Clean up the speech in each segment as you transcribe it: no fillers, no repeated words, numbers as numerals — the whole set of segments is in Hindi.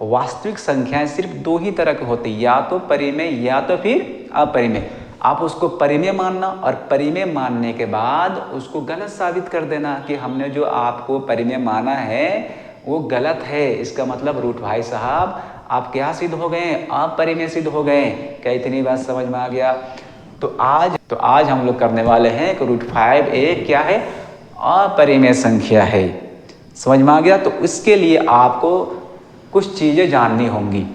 वास्तविक संख्याएं सिर्फ दो ही तरह की होती है, या तो परिमेय या तो फिर अपरिमेय। आप उसको परिमेय मानना और परिमेय मानने के बाद उसको गलत साबित कर देना कि हमने जो आपको परिमेय माना है वो गलत है। इसका मतलब रूट भाई साहब आप क्या सिद्ध हो गए? अपरिमेय सिद्ध हो गए। क्या इतनी बात समझ में आ गया? तो आज हम लोग करने वाले हैं कि रूट 5 एक क्या है? अपरिमेय संख्या है। समझ में आ गया? तो इसके लिए आपको कुछ चीज़ें जाननी होंगी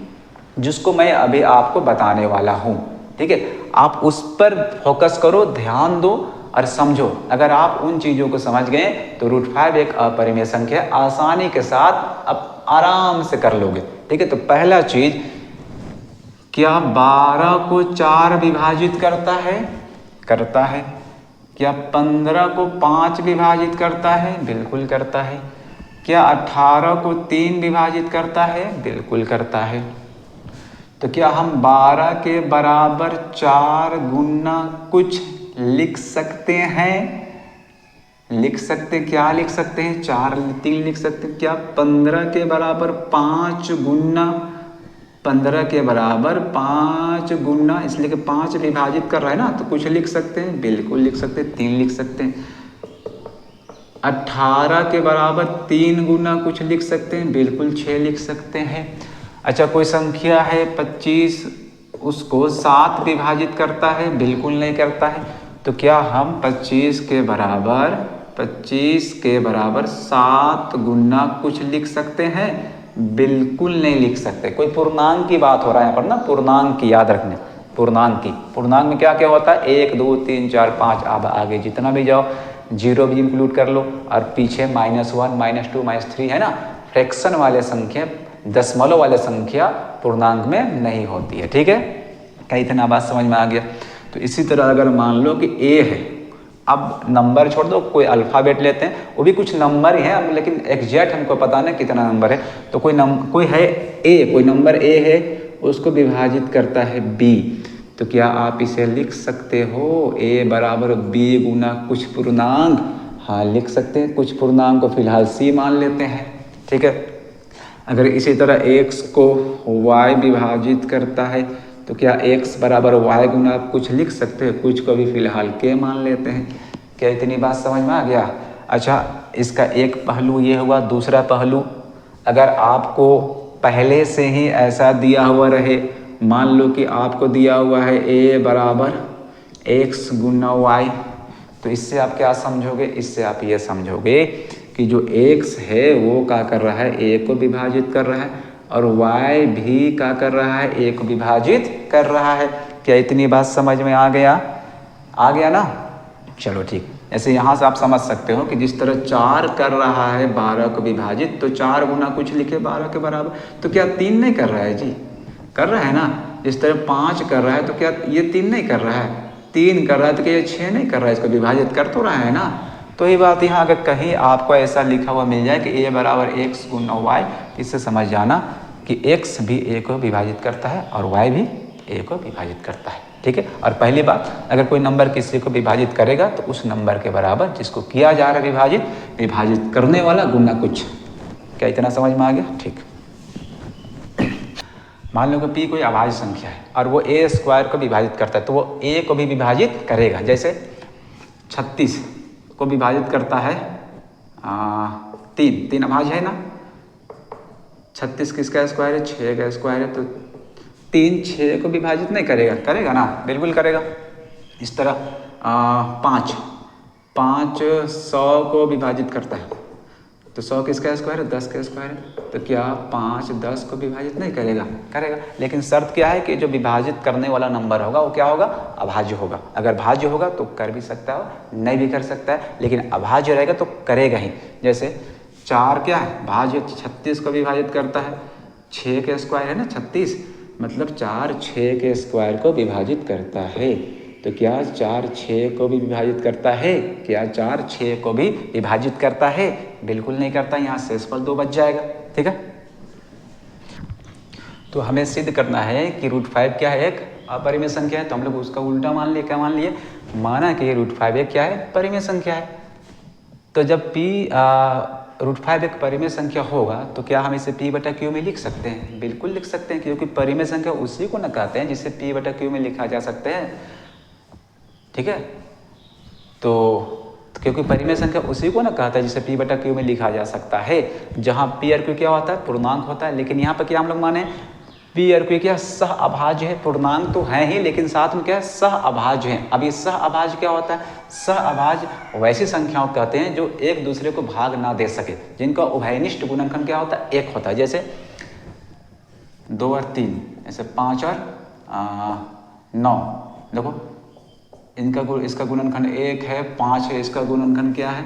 जिसको मैं अभी आपको बताने वाला हूँ। ठीक है, आप उस पर फोकस करो, ध्यान दो और समझो। अगर आप उन चीज़ों को समझ गए तो रूट 5 एक अपरिमेय संख्या आसानी के साथ आप आराम से कर लोगे। ठीक है, तो पहला चीज, क्या 12 को 4 विभाजित करता है? करता है। क्या 15 को 5 विभाजित करता है? बिल्कुल करता है। क्या 18 को 3 विभाजित करता है? बिल्कुल करता है। तो क्या हम 12 के बराबर 4 गुना कुछ लिख सकते हैं? लिख सकते। क्या लिख सकते हैं? 4 3 लिख सकते हैं। क्या 15 के बराबर 5 गुना 15 के बराबर 5 गुना, इसलिए कि 5 विभाजित कर रहा है ना, तो कुछ लिख सकते हैं? बिल्कुल लिख सकते हैं, 3 लिख सकते हैं। 18 के बराबर 3 गुना कुछ लिख सकते हैं? बिल्कुल 6 लिख सकते हैं। अच्छा, कोई संख्या है 25, उसको 7 विभाजित करता है? बिल्कुल नहीं करता है। तो क्या हम 25 के बराबर 7 गुना कुछ लिख सकते हैं? बिल्कुल नहीं लिख सकते। कोई पूर्णांक की बात हो रहा है यहाँ पर ना, पूर्णांक की याद रखने, पूर्णांक में क्या क्या होता है? 1 2 3 4 5, अब आगे जितना भी जाओ, जीरो भी इंक्लूड कर लो और पीछे -1 -2 -3 है ना। फ्रैक्शन वाले संख्या, दशमलव वाले संख्या पूर्णांक में नहीं होती है। ठीक है, क्या इतना बात समझ में आ गया? तो इसी तरह अगर मान लो कि ए है, अब नंबर छोड़ दो, कोई अल्फ़ाबेट लेते हैं, वो भी कुछ नंबर ही है, लेकिन एग्जैक्ट हमको पता नहीं कितना नंबर है। तो कोई है ए, कोई नंबर ए है, उसको विभाजित करता है बी। तो क्या आप इसे लिख सकते हो? ए बराबर बी गुना कुछ पूर्णांक? हाँ, लिख सकते हैं। कुछ पूर्णांक को फिलहाल सी मान लेते हैं। ठीक है, अगर इसी तरह x को y विभाजित करता है तो क्या x बराबर y गुना आप कुछ लिख सकते हैं? कुछ को भी फिलहाल k मान लेते हैं। क्या इतनी बात समझ में आ गया? अच्छा, इसका एक पहलू ये हुआ। दूसरा पहलू, अगर आपको पहले से ही ऐसा दिया हुआ रहे, मान लो कि आपको दिया हुआ है a बराबर x गुना y, तो इससे आप क्या समझोगे? इससे आप ये समझोगे कि जो x है वो क्या कर रहा है? a को विभाजित कर रहा है, और y भी क्या कर रहा है? a को विभाजित कर रहा है। क्या इतनी बात समझ में आ गया? आ गया ना? चलो ठीक। ऐसे यहाँ से आप समझ सकते हो कि जिस तरह 4 कर रहा है 12 को विभाजित, तो 4 गुना कुछ लिखे 12 के बराबर। तो क्या 3 नहीं कर रहा है जी? कर रहा है ना। जिस तरह 5 कर रहा है तो क्या ये 3 नहीं कर रहा है? 3 कर रहा है तो क्या ये 6 नहीं कर रहा है? इसको विभाजित कर तो रहा है ना। तो ये बात यहाँ अगर कहीं आपको ऐसा लिखा हुआ मिल जाए कि a बराबर x गुना y, इससे समझ जाना कि x भी a को विभाजित करता है और y भी a को विभाजित करता है। ठीक है, और पहली बात, अगर कोई नंबर किसी को विभाजित करेगा तो उस नंबर के बराबर जिसको किया जा रहा है विभाजित करने वाला गुना कुछ। क्या इतना समझ में आ गया? ठीक। मान लो कि p कोई अभाज्य संख्या है और वो a स्क्वायर को विभाजित करता है, तो वो a को भी विभाजित करेगा। जैसे 36 को विभाजित करता है 3 अभाज्य है ना। 36 किसका स्क्वायर है? 6 का स्क्वायर है। तो 3 6 को विभाजित नहीं करेगा? करेगा ना, बिल्कुल करेगा। इस तरह 5 100 को विभाजित करता है, तो 100 किसका स्क्वायर है? 10 का स्क्वायर है। तो क्या 5 10 को विभाजित नहीं करेगा? करेगा। लेकिन शर्त क्या है कि जो विभाजित करने वाला नंबर होगा वो क्या होगा? अभाज्य होगा। अगर भाज्य होगा तो कर भी सकता है, नहीं भी कर सकता है, लेकिन अभाज्य रहेगा तो करेगा ही। जैसे 4 क्या है? भाज्य 36 को विभाजित करता है। 6 के स्क्वायर है ना 36, मतलब 4 6 के स्क्वायर को विभाजित करता है। तो क्या 4 6 को भी विभाजित करता है? क्या 4 6 को भी विभाजित करता है? बिल्कुल नहीं करता। यहाँ शेषफल 2 बच जाएगा। ठीक है, तो हमें सिद्ध करना है कि रूट 5 क्या है? एक अपरिमेय संख्या है। तो हम लोग उसका उल्टा मान लिए। क्या मान लिए? माना कि रूट 5 एक क्या है? परिमेय संख्या है। तो जब p √5 एक परिमेय संख्या होगा तो क्या हम इसे p/q में लिख सकते हैं? बिल्कुल लिख सकते हैं, क्योंकि परिमेय संख्या उसी को न कहते हैं जिसे p/q में लिखा जा सकते हैं। ठीक है, तो क्योंकि परिमेय संख्या उसी को ना कहता है जिसे p/q में लिखा जा सकता है, जहाँ p और q क्या होता है? पूर्णांक होता है। लेकिन यहाँ पर क्या हम लोग माने? p और q क्या सह अभाज्य है, पूर्णांक तो है ही लेकिन साथ में क्या है? सह अभाज्य है। अब ये सह अभाज्य क्या होता है? सह अभाज्य वैसी संख्याओं कहते हैं जो एक दूसरे को भाग ना दे सके, जिनका उभयनिष्ठ गुणनखंड क्या होता है? 1 होता है। जैसे 2 और 3, ऐसे 5 और 9। देखो इसका गुणनखंड 1 है, 5 है, इसका गुणनखंड क्या है?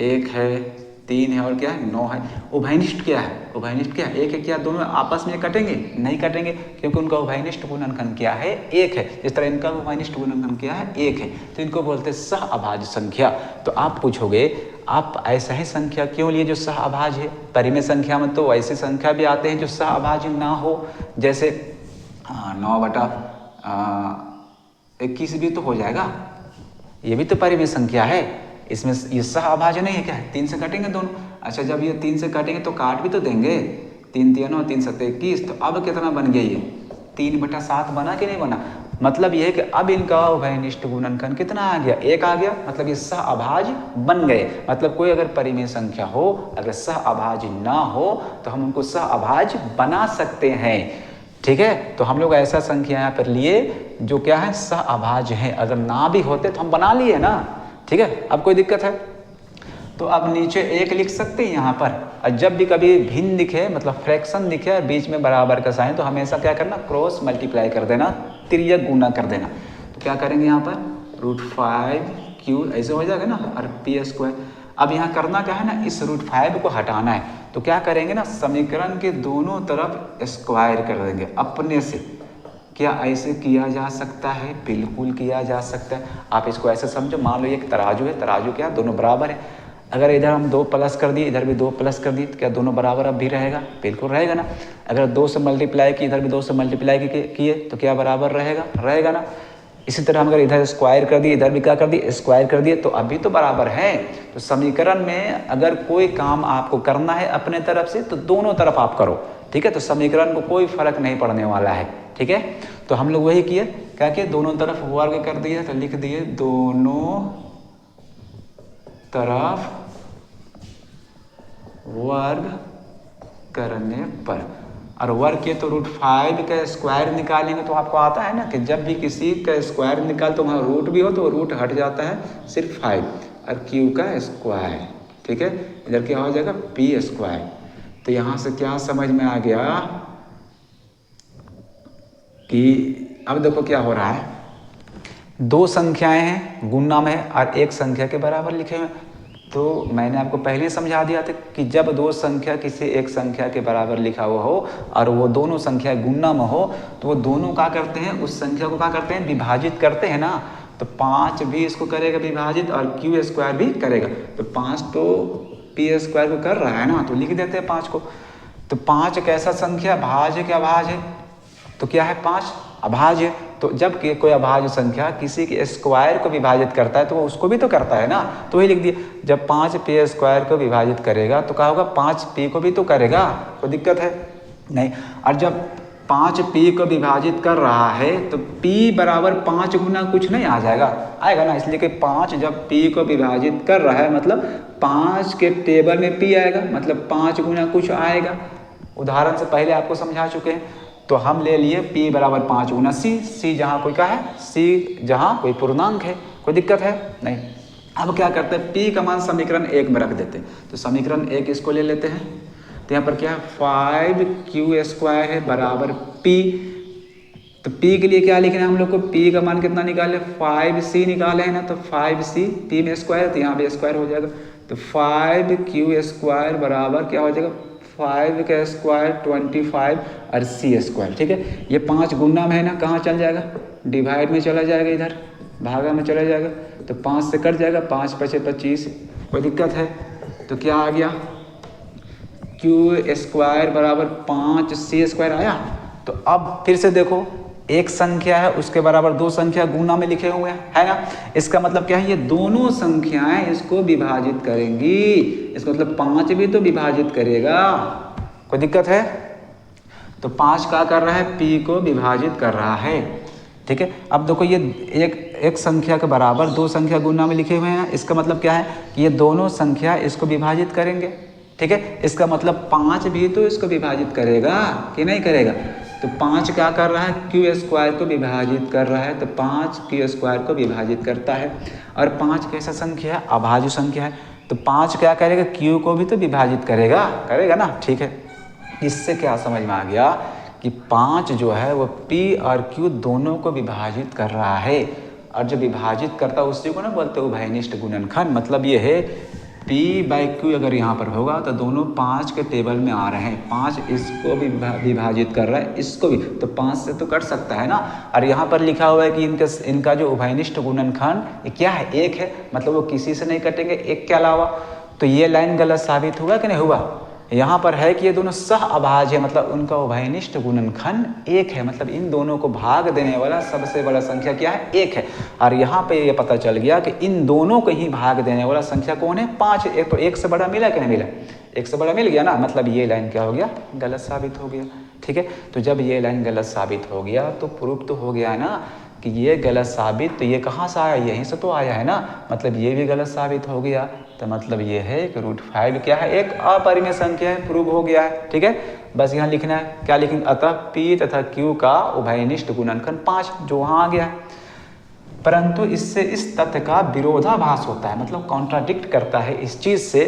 1 है, 3 है और क्या है? 9 है। उभयनिष्ठ क्या है? उभयनिष्ठ क्या है? 1 है। क्या दोनों आपस में कटेंगे? नहीं कटेंगे, क्योंकि उनका उभयनिष्ठ गुणनखंड क्या है? 1 है। इस तरह इनका उभयनिष्ठ गुणनखंड क्या है? 1 है। तो इनको बोलते हैं सह अभाज्य संख्या। तो आप पूछोगे आप ऐसा ही संख्या क्यों लिए जो सह अभाज्य है? परिमेय संख्या में तो ऐसी संख्या भी आते हैं जो सह अभाज्य ना हो, जैसे 9/21 भी तो हो जाएगा, ये भी तो परिमेय संख्या है। इसमें ये सह अभाज्य नहीं है क्या है? 3 से कटेंगे दोनों। अच्छा, जब ये 3 से कटेंगे तो काट भी तो देंगे। 3 3 9 3 7 21। तो अब कितना बन गया? ये 3/7 बना कि नहीं बना? मतलब ये है कि अब इनका उभयनिष्ठ गुणनखंड कितना आ गया? 1 आ गया। मतलब ये सह अभाज्य बन गए। मतलब कोई अगर परिमेय संख्या हो, अगर सह अभाज्य ना हो तो हम उनको सह अभाज्य बना सकते हैं। ठीक है, तो हम लोग ऐसा संख्या यहाँ पर लिए जो क्या है? सह अभाज्य है। अगर ना भी होते तो हम बना लिए ना। ठीक है, अब कोई दिक्कत है? तो अब नीचे 1 लिख सकते हैं यहाँ पर। और जब भी कभी भिन्न दिखे, मतलब फ्रैक्शन दिखे और बीच में बराबर का साइन, तो हमेशा क्या करना? क्रॉस मल्टीप्लाई कर देना, तिर्यक गुना कर देना। तो क्या करेंगे यहाँ पर? √5q ऐसे हो जाएगा ना, और p²। अब यहाँ करना क्या है ना? इस √5 को हटाना है। तो क्या करेंगे ना? समीकरण के दोनों तरफ स्क्वायर कर देंगे अपने से। क्या ऐसे किया जा सकता है? बिल्कुल किया जा सकता है। आप इसको ऐसे समझो, मान लो एक तराजू है, तराजू क्या दोनों बराबर है। अगर इधर हम 2 प्लस कर दिए, इधर भी 2 प्लस कर दिए, तो क्या दोनों बराबर अब भी रहेगा? बिल्कुल रहेगा ना। अगर 2 से मल्टीप्लाई की, इधर भी 2 से मल्टीप्लाई किए तो क्या बराबर रहेगा? रहेगा ना। इसी तरह हम अगर इधर स्क्वायर कर दिए, इधर भी क्या कर दिए? स्क्वायर कर दिए, तो अभी तो बराबर है। तो समीकरण में अगर कोई काम आपको करना है अपने तरफ से तो दोनों तरफ आप करो। ठीक है, तो समीकरण को कोई फर्क नहीं पड़ने वाला है। ठीक है, तो हम लोग वही किए, क्या किए? दोनों तरफ वर्ग कर दिए, तो लिख दिए दोनों तरफ वर्ग करने पर। और वर्ग किए तो √5 का स्क्वायर निकालेंगे। तो आपको आता है ना कि जब भी किसी का स्क्वायर निकाल तो वहाँ रूट भी हो तो रूट हट जाता है, सिर्फ 5 और q का स्क्वायर। ठीक है, इधर क्या हो जाएगा? p²। तो यहाँ से क्या समझ में आ गया कि अब देखो क्या हो रहा है, 2 संख्याएं हैं, गुणा में और एक संख्या के बराबर लिखे हुए। तो मैंने आपको पहले ही समझा दिया था कि जब 2 संख्या किसी एक संख्या के बराबर लिखा हुआ हो और वो दोनों संख्या गुणा में हो, तो वो दोनों क्या करते हैं? उस संख्या को क्या करते हैं? विभाजित करते हैं ना। तो 5 भी इसको करेगा विभाजित और q² भी करेगा। तो 5 तो p² को कर रहा है ना, तो लिख देते हैं 5 को। तो 5 कैसा संख्या? भाज्य क्या अभाज्य है? तो क्या है? 5 अभाज्य। तो जब कोई अभाज्य संख्या किसी के स्क्वायर को विभाजित करता है तो वो उसको भी तो करता है ना। तो वही लिख दिए, जब 5p² को विभाजित करेगा तो क्या होगा? 5p को भी तो करेगा। कोई दिक्कत है? नहीं। और जब 5p को विभाजित कर रहा है तो p बराबर 5 गुना कुछ नहीं आ जाएगा? आएगा ना। इसलिए कि 5 जब p को विभाजित कर रहा है मतलब 5 के टेबल में p आएगा, मतलब 5 गुना कुछ आएगा। उदाहरण से पहले आपको समझा चुके हैं। तो हम ले लिए p बराबर 5 गुना c जहाँ कोई क्या है? c जहाँ कोई पूर्णांक है। कोई दिक्कत है? नहीं। अब क्या करते हैं? p का मान समीकरण 1 में रख देते हैं। तो समीकरण 1 इसको ले लेते हैं। तो यहाँ पर क्या है? 5q² है बराबर p। तो p के लिए क्या लिखना है हम लोग को? p का मान कितना निकाले? 5c निकाले है ना। तो 5c p में स्क्वायर, तो यहाँ पे स्क्वायर हो जाएगा। तो 5q² बराबर क्या हो जाएगा? 5 का स्क्वायर 25 और c²। ठीक है, ये 5 गुना में है ना, कहाँ चल जाएगा? डिवाइड में चला जाएगा, इधर भागा में चला जाएगा। तो 5 से कट जाएगा, 5 5 25। कोई दिक्कत है? तो क्या आ गया? q² बराबर 5c² आया। तो अब फिर से देखो एक संख्या है उसके बराबर दो संख्या गुना में लिखे हुए हैं, है ना। इसका मतलब क्या है, ये दोनों संख्याएं इसको विभाजित करेंगी। इसका मतलब 5 भी तो विभाजित करेगा। कोई दिक्कत है? तो 5 क्या कर रहा है, p को विभाजित कर रहा है, ठीक है। अब देखो ये एक संख्या के बराबर दो संख्या गुना में लिखे हुए हैं, इसका मतलब क्या है कि ये दोनों संख्या इसको विभाजित करेंगे, ठीक है। इसका मतलब 5 भी तो इसको विभाजित करेगा कि नहीं करेगा। तो 5 क्या कर रहा है, क्यू स्क्वायर को विभाजित कर रहा है, तो 5 क्यू स्क्वायर को विभाजित करता है। और 5 कैसा संख्या है, अभाज्य संख्या है, तो 5 क्या करेगा, क्यू को भी तो विभाजित करेगा, करेगा ना, ठीक है। इससे क्या समझ में आ गया कि 5 जो है वो p और q दोनों को विभाजित कर रहा है। और जो विभाजित करता है उसी को ना बोलते हैं उभयनिष्ठ गुणनखंड। मतलब ये है p/q अगर यहाँ पर होगा तो दोनों 5 के टेबल में आ रहे हैं, 5 इसको भी विभाजित कर रहा है, इसको भी, तो 5 से तो कट सकता है ना। और यहाँ पर लिखा हुआ है कि इनका जो उभयनिष्ठ गुणनखंड क्या है, 1 है, मतलब वो किसी से नहीं कटेंगे 1 के अलावा। तो ये लाइन गलत साबित हुआ कि नहीं हुआ। यहाँ पर है कि ये दोनों सह अभाज्य है, मतलब उनका उभयनिष्ठ गुणनखंड 1 है, मतलब इन दोनों को भाग देने वाला सबसे बड़ा संख्या क्या है, 1 है। और यहाँ पे ये पता चल गया कि इन दोनों को ही भाग देने वाला संख्या कौन है, 5। एक तो 1 से बड़ा मिला कि नहीं मिला, 1 से बड़ा मिल गया ना, मतलब ये लाइन क्या हो गया, गलत साबित हो गया, ठीक है। तो जब ये लाइन गलत साबित हो गया तो प्रूफ तो हो गया है ना कि ये गलत साबित, तो ये कहाँ से आया, यहीं से तो आया है ना, मतलब ये भी गलत साबित हो गया। तो मतलब ये है कि √5 क्या है, एक अपरिमेय संख्या है, प्रूव हो गया है, ठीक है। बस यहाँ लिखना है, क्या लिखेंगे, अतः p तथा q का उभयनिष्ठ गुणनखंड 5, जो वहाँ आ गया है। परंतु इससे इस तथ्य का विरोधाभास होता है, मतलब कॉन्ट्राडिक्ट करता है इस चीज से,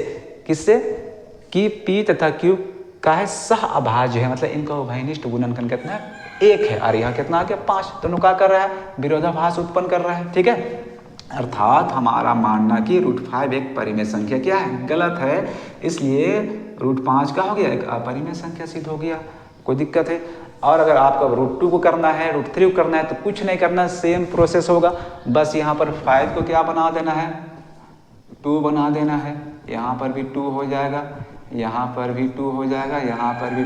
किससे, कि p तथा q का है सह अभाज्य है, मतलब इनका उभयनिष्ठ गुणनखंड कितना है, 1 है। और यहाँ कितना आ गया, 5। दोनों क्या कर रहा है, विरोधाभास उत्पन्न कर रहा है, ठीक है। अर्थात हमारा मानना कि √5 एक परिमेय संख्या क्या है, गलत है, इसलिए √5 का हो गया, एक अपरिमेय संख्या सिद्ध हो गया। कोई दिक्कत है? और अगर आपका √2 को करना है, √3 को करना है, तो कुछ नहीं करना, सेम प्रोसेस होगा। बस यहाँ पर 5 को क्या बना देना है, 2 बना देना है, यहाँ पर भी 2 हो जाएगा, यहाँ पर भी 2 हो जाएगा, यहाँ पर भी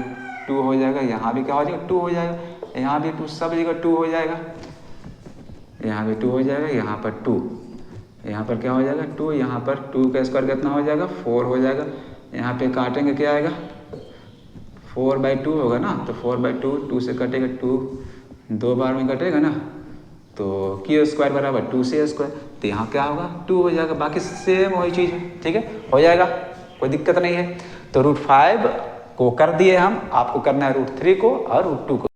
2 हो जाएगा, यहाँ भी क्या हो जाएगा, 2 हो जाएगा, यहाँ भी 2, सब जगह 2 हो जाएगा, यहाँ भी 2 हो जाएगा, यहाँ पर 2, यहाँ पर क्या हो जाएगा, 2, यहाँ पर 2 का स्क्वायर कितना हो जाएगा, 4 हो जाएगा। यहाँ पे काटेंगे क्या आएगा, 4/2 होगा ना, तो 4/2, 2 से कटेगा 2, 2 बार में कटेगा ना, तो q स्क्वायर बराबर 2c², तो यहाँ क्या होगा, 2 हो जाएगा। बाकी सेम वही चीज़ है, ठीक है, हो जाएगा, कोई दिक्कत नहीं है। तो √5 को कर दिए हम, आपको करना है √3 को और √2 को।